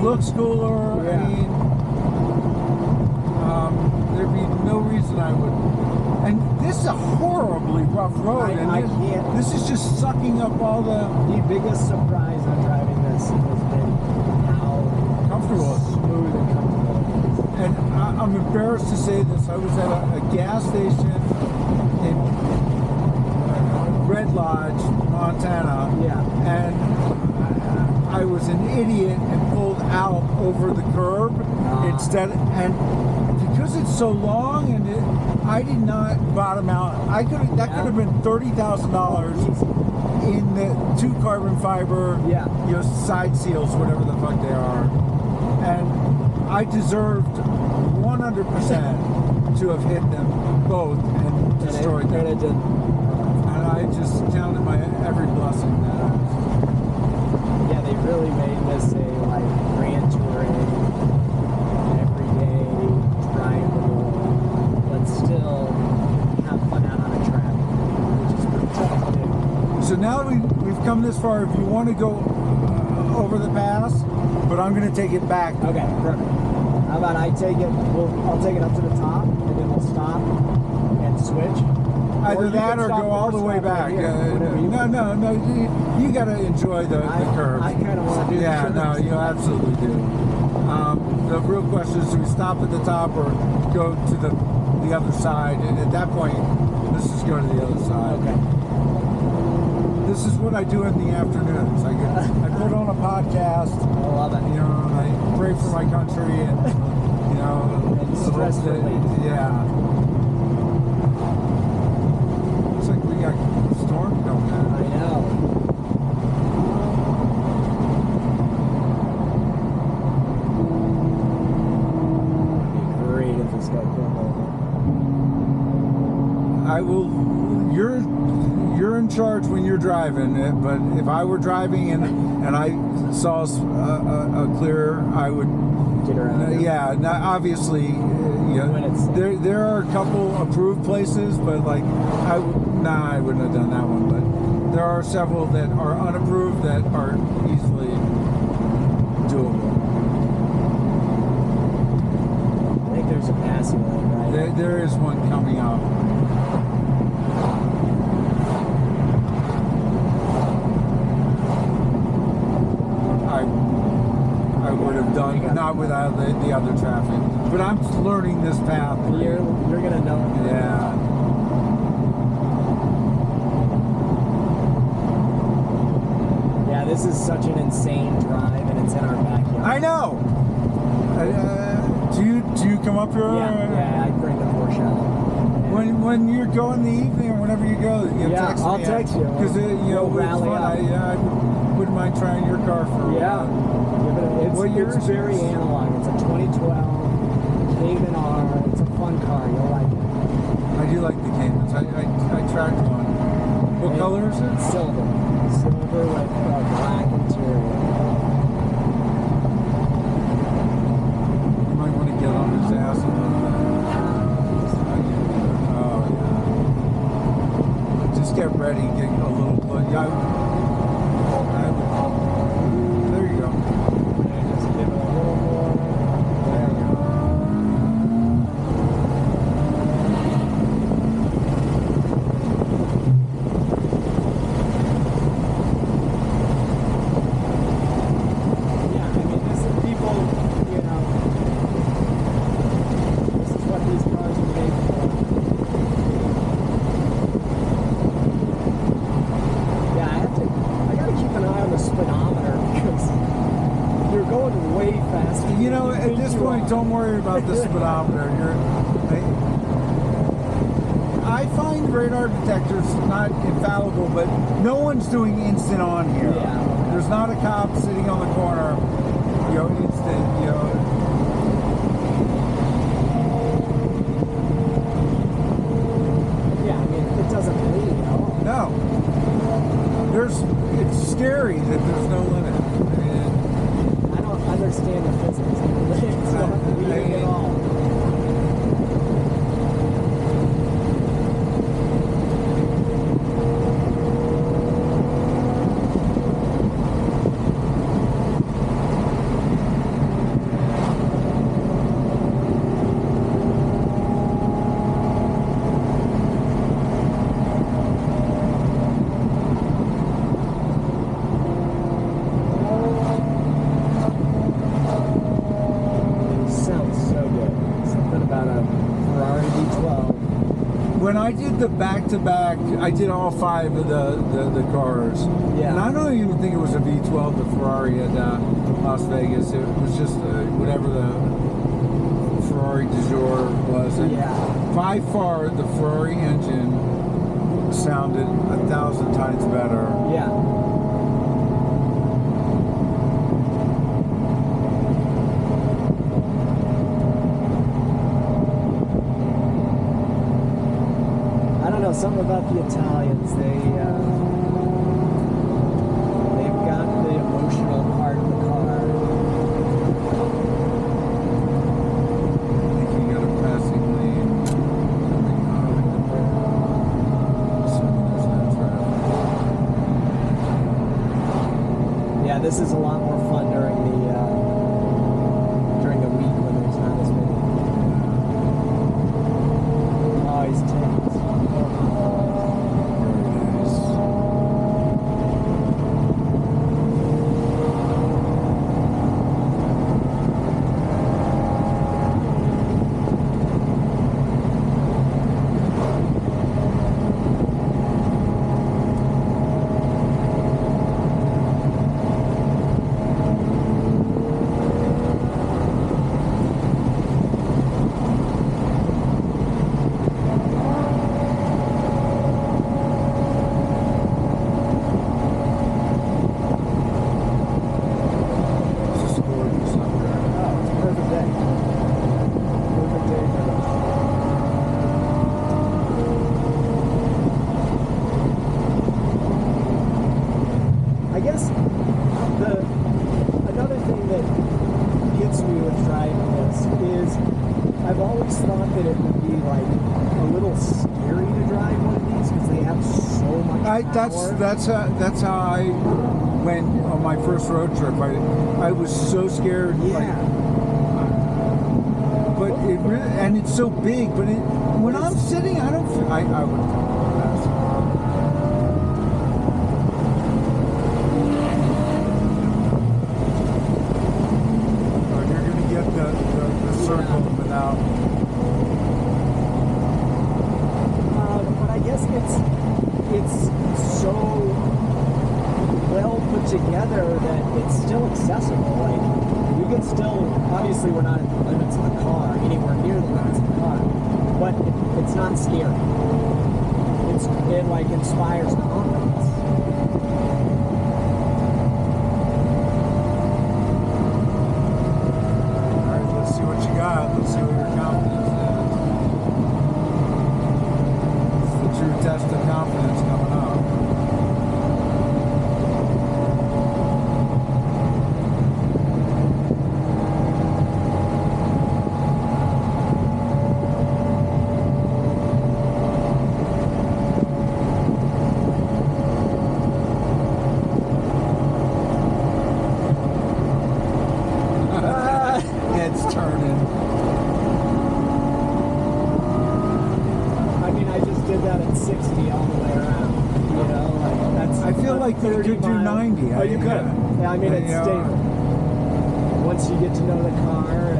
looks cooler. Yeah. I mean, there'd be no reason I would. And this is a horribly rough road. I can't. This is just sucking up all the biggest surprise on driving this has been how comfortable, smooth and comfortable it is. And I'm embarrassed to say this. I was at a gas station in Red Lodge, Montana. Yeah. And I was an idiot and pulled out over the curb instead. And because it's so long, and I did not bottom out. That could have been $30,000 in the 2 carbon fiber, side seals, whatever the fuck they are. And I deserved 100% to have hit them both and destroyed them. And it didn't. And I just counted my every blessing that I was. Yeah, they really made this a grand touring, everyday, drivable, but still have fun out on a track, which is pretty tough to do. So now we've come this far. If you want to go over the pass, but I'm going to take it back. Okay, perfect. How about I take it? I'll take it up to the top, and then we'll stop and switch. Either that or go all the way back. No. You got to enjoy the curve. I kind of want to do Yeah, the no, you absolutely do. The real question is, do we stop at the top or go to the other side? And at that point, let's just go to the other side. Okay. This is what I do in the afternoons. I put on a podcast. I love it. You know, and I pray for my country, and and stress relief. Yeah. Looks like we got a storm coming in. I know. It'd be great if this guy pulled over. I will. You're in charge when you're driving, but if I were driving and I saw a clear, I would get around. Yeah, obviously, there are a couple approved places, but I wouldn't have done that one. But there are several that are unapproved that are easily doable. I think there's a passing lane, right? There is one coming up. I would have done, not without the other traffic. But I'm learning this path. You're gonna know it. Yeah. Yeah, this is such an insane drive, and it's in our backyard. I know. Do you come up here? Yeah, I bring the Porsche out. When you're going the evening or whenever you go, text me. I'll text you. Because it's fun. I wouldn't mind trying your car for. It's very analog. It's a 2012 Cayman R. It's a fun car. You'll like it. I do like the Caymans. I tracked one. What color is it? Silver with black interior. You might want to get on his ass a little bit. Oh yeah. Just get ready. Get a little. There you go. Just give it a little more. There you go. Yeah, I mean, this is people, this is what these cars are made for. Yeah, I gotta keep an eye on the speedometer because you're going way faster. At this point, don't worry about the speedometer. I find radar detectors not infallible, but no one's doing instant on here. Yeah. There's not a cop sitting on the corner, instant, Yeah, I mean, it doesn't bleed at all. No. It's scary that there's no limit. I don't understand the physics. It's not bleeding at all. when I did the back-to-back, I did all 5 of the cars. Yeah. And I don't even think it was a V12, the Ferrari at Las Vegas. It was just whatever the Ferrari du jour was. And by far, the Ferrari engine sounded 1,000 times better. Yeah. Something about the Italians, they've got the emotional part of the car. I think you got a passing lane coming out. Assuming there's no traffic. Yeah, this is a lot more fun during the week when there's not as many. Oh, he's taking. That's how I went on my first road trip. I was so scared. Yeah. But it really, and it's so big. But when I'm sitting, I don't feel. I would. You're gonna get the circle without. But I guess it's so well put together that it's still accessible. Like, you can still, obviously we're not at the limits of the car, anywhere near the limits of the car, but it's not scary. It like inspires confidence. Alright, let's see what you got. Let's see what your confidence is. It's the true test of confidence coming up. You could do 90. Oh, you could. Yeah, I mean, it's stable. Once you get to know the car.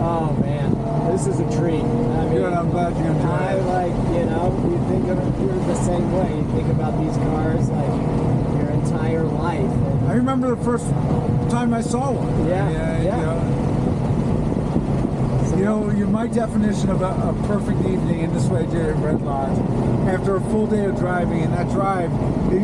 Oh, man. This is a treat. I mean, good, I'm glad you enjoyed it. You think of it, you're the same way. You think about these cars like your entire life. I remember the first time I saw one. Yeah. You know, my definition of a perfect evening, and this way I did it at Red Lodge, after a full day of driving, and that drive,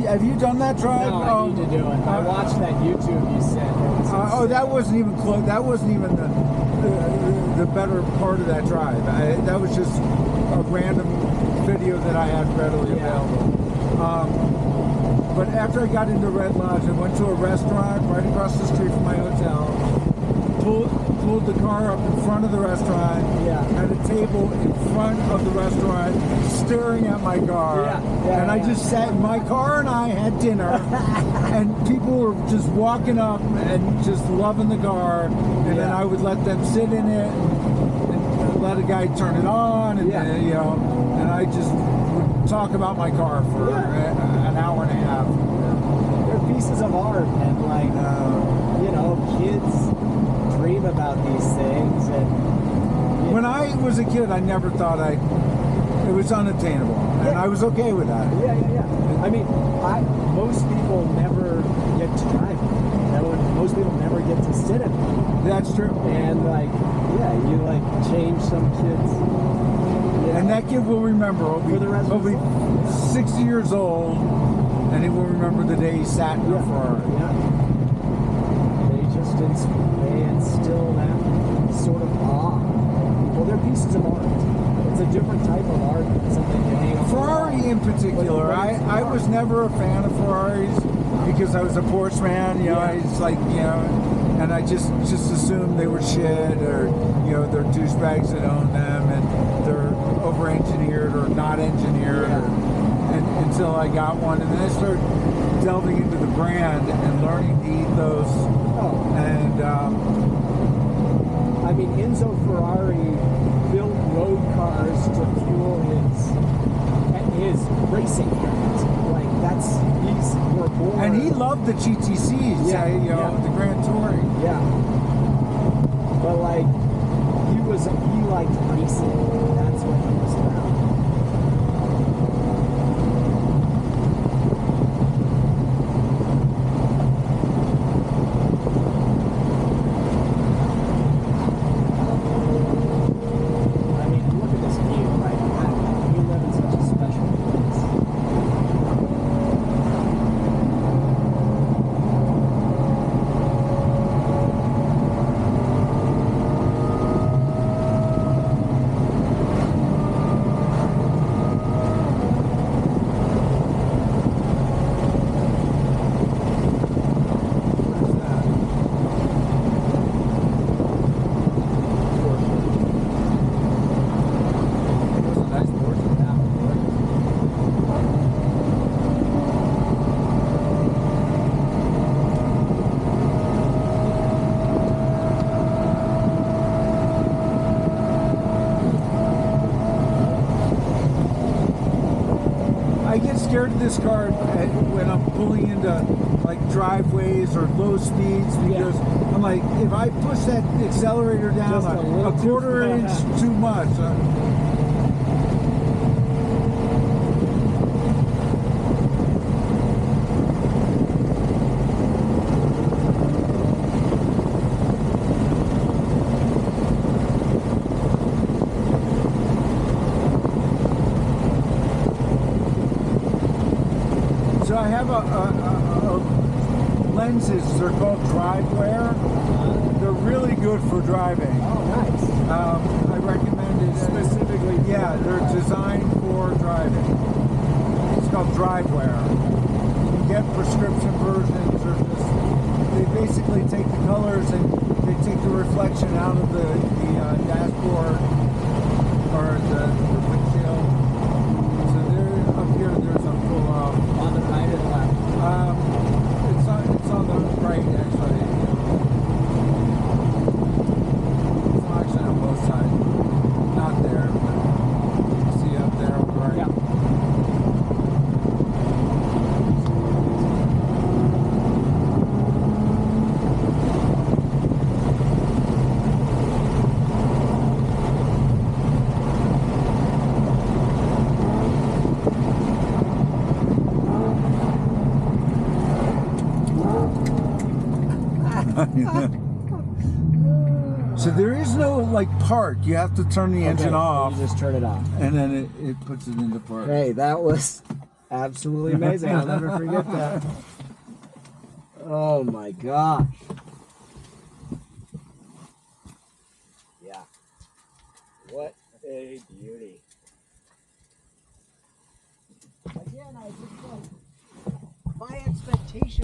have you done that drive? No, I need to do it. I watched that YouTube you sent. That wasn't even close. That wasn't even the better part of that drive. That was just a random video that I had readily available. But after I got into Red Lodge, I went to a restaurant right across the street from my hotel, pulled the car up in front of the restaurant, had a table in front of the restaurant, staring at my car, and I just sat in my car and I had dinner, and people were just walking up and just loving the car, and then I would let them sit in it and let a guy turn it on, and and I just would talk about my car for an hour and a half. They're pieces of art, and kids dream about these things, and kid, I never thought it was unattainable, and Yeah. I was okay with that. Yeah. I mean, most people never get to drive. Most people never get to sit in it. That's true. And like, yeah, you like change some kids. Yeah. And that kid will remember. For the rest of he'll his be life. 60 years old, and he will remember the day he sat in a Ferrari. Yeah. They instill that sort of awe. Well, they're pieces of art. It's a different type of art than something you hang on. Ferrari in particular, I was never a fan of Ferraris because I was a Porsche man, you know, I was like, you know, and I just assumed they were shit, or, you know, they're douchebags that own them, and they're over-engineered or not engineered, and until I got one, and then I started delving into the brand and learning the ethos, and I mean, Enzo Ferrari built road cars to fuel his racing act. Like he's born. and he loved the GTCs, you know, the Grand Touring. Yeah. But like, he liked racing. That's what he was about. I mean, look at this view. Like, we live in such a special place. I get scared of this car when I'm pulling into like driveways or low speeds because I'm like, if I push that accelerator down Just a little a quarter too inch fast. too much. So I have a lenses. They're called DriveWear. They're really good for driving. Oh, nice. I recommend it Specifically. Yeah, they're designed for driving. It's called DriveWear. You can get prescription versions, or just they basically take the colors and they take the reflection out of the dashboard or the windshield. So they're up here. There's a full On the right or the left? It's on the right, actually. It's actually on both sides. Not there, but you see up there on the right. Yeah. So there is no like park. You have to turn the engine off, You just turn it off. and then it puts it into park. Hey, that was absolutely amazing. I'll never forget that. Oh my gosh. Yeah. What a beauty. Again, I just like my expectations.